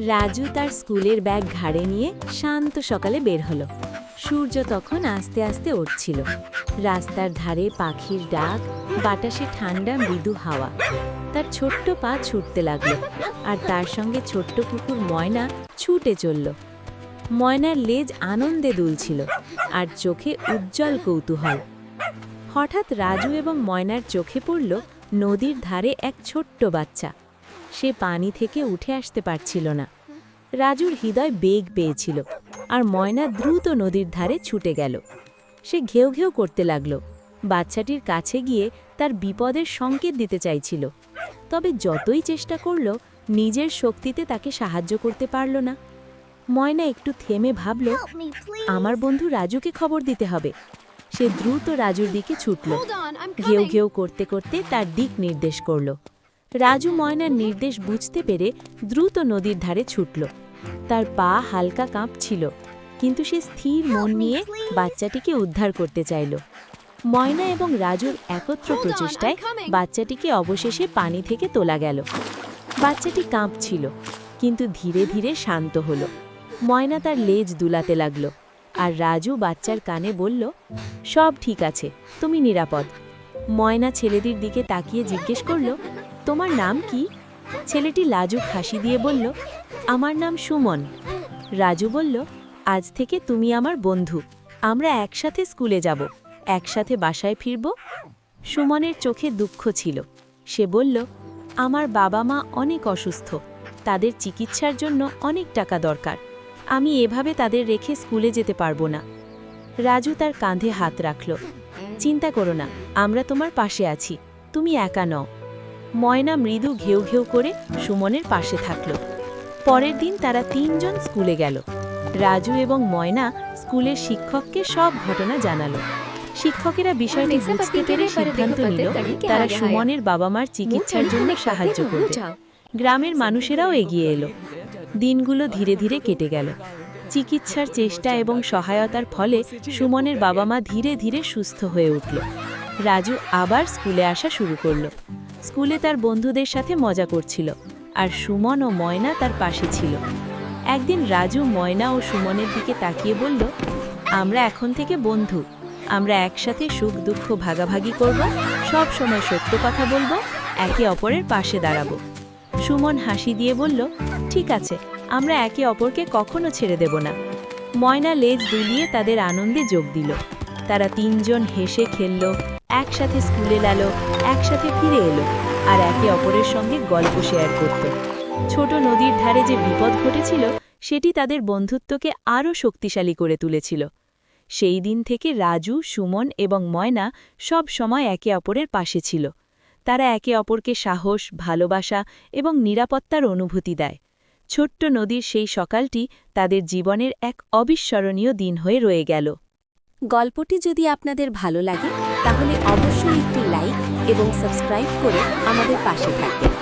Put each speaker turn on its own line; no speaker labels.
রাজু তার স্কুলের ব্যাগ ঘাড়ে নিয়ে শান্ত সকালে বের হলো। সূর্য তখন আস্তে আস্তে উঠছিল। রাস্তার ধারে পাখির ডাক, বাতাসে ঠান্ডা মৃদু হাওয়া। তার ছোট্ট পা ছুটতে লাগলো, আর তার সঙ্গে ছোট্ট কুকুর ময়না ছুটে চলল। ময়নার লেজ আনন্দে দুলছিল, আর চোখে উজ্জ্বল কৌতূহল। হঠাৎ রাজু এবং ময়নার চোখে পড়ল নদীর ধারে এক ছোট্ট বাচ্চা। সে পানি থেকে উঠে আসতে পারছিল না। রাজুর হৃদয় বেগ পেয়েছিল, আর ময়না দ্রুত নদীর ধারে ছুটে গেল। সে ঘেউ ঘেউ করতে লাগল, বাচ্চাটির কাছে গিয়ে তার বিপদের সংকেত দিতে চাইছিল। তবে যতই চেষ্টা করল, নিজের শক্তিতে তাকে সাহায্য করতে পারল না। ময়না একটু থেমে ভাবল, আমার বন্ধু রাজুকে খবর দিতে হবে। সে দ্রুত রাজুর দিকে ছুটল, ঘেউ ঘেউ করতে করতে তার দিক নির্দেশ করল। রাজু ময়নার নির্দেশ বুঝতে পেরে দ্রুত নদীর ধারে ছুটল। তার পা হালকা কাঁপছিল, কিন্তু সে স্থির মন নিয়ে বাচ্চাটিকে উদ্ধার করতে চাইল। ময়না এবং রাজুর একত্র প্রচেষ্টায় বাচ্চাটিকে অবশেষে পানি থেকে তোলা গেল। বাচ্চাটি কাঁপছিল, কিন্তু ধীরে ধীরে শান্ত হলো। ময়না তার লেজ দুলাতে লাগল, আর রাজু বাচ্চার কানে বলল, সব ঠিক আছে, তুমি নিরাপদ। ময়না ছেলেটির দিকে তাকিয়ে জিজ্ঞেস করল, তোমার নাম কি? ছেলেটি লাজুক হাসি দিয়ে বলল, আমার নাম সুমন। রাজু বলল, আজ থেকে তুমি আমার বন্ধু। আমরা একসাথে স্কুলে যাব, একসাথে বাসায় ফিরব। সুমনের চোখে দুঃখ ছিল। সে বলল, আমার বাবা মা অনেক অসুস্থ, তাদের চিকিৎসার জন্য অনেক টাকা দরকার। আমি এভাবে তাদের রেখে স্কুলে যেতে পারবো না। রাজু তার কাঁধে হাত রাখল। চিন্তা করো না, আমরা তোমার পাশে আছি, তুমি একা নও। ময়না মৃদু ঘেউ ঘেউ করে সুমনের পাশে থাকল। পরের দিন তারা তিনজন স্কুলে গেল। রাজু এবং ময়না স্কুলের শিক্ষককে সব ঘটনা জানালো। শিক্ষকেরা বিষয়টি বুঝতে পেরে সিদ্ধান্ত নিল তারা সুমনের বাবা মার চিকিৎসার জন্য সাহায্য করবে। গ্রামের মানুষেরাও এগিয়ে এলো। দিনগুলো ধীরে ধীরে কেটে গেল। চিকিৎসার চেষ্টা এবং সহায়তার ফলে সুমনের বাবা মা ধীরে ধীরে সুস্থ হয়ে উঠল। রাজু আবার স্কুলে আসা শুরু করল। স্কুলে তার বন্ধুদের সাথে মজা করছিল, আর সুমন ও ময়না তার পাশে ছিল। একদিন রাজু ময়না ও সুমনের দিকে তাকিয়ে বলল, আমরা এখন থেকে বন্ধু। আমরা একসাথে সুখ দুঃখ ভাগাভাগি করব, সব সময় সত্য কথা বলবো, একে অপরের পাশে দাঁড়াবো। সুমন হাসি দিয়ে বলল, ঠিক আছে, আমরা একে অপরকে কখনো ছেড়ে দেব না। ময়না লেজ দুলিয়ে তাদের আনন্দে যোগ দিল। তারা তিনজন হেসে খেলল, একসাথে স্কুলে গেল, একসাথে ফিরে এলো, আর একে অপরের সঙ্গে গল্প শেয়ার করত। ছোট নদীর ধারে যে বিপদ ঘটেছিল, সেটি তাদের বন্ধুত্বকে আরও শক্তিশালী করে তুলেছিল। সেই দিন থেকে রাজু, সুমন এবং ময়না সব সময় একে অপরের পাশে ছিল। তারা একে অপরকে সাহস, ভালোবাসা এবং নিরাপত্তার অনুভূতি দেয়। ছোট্ট নদীর সেই সকালটি তাদের জীবনের এক অবিস্মরণীয় দিন হয়ে রয়ে গেল।
গল্পটি যদি আপনাদের ভালো লাগে, তাহলে অবশ্যই একটি লাইক এবং সাবস্ক্রাইব করে আমাদের পাশে থাকবেন।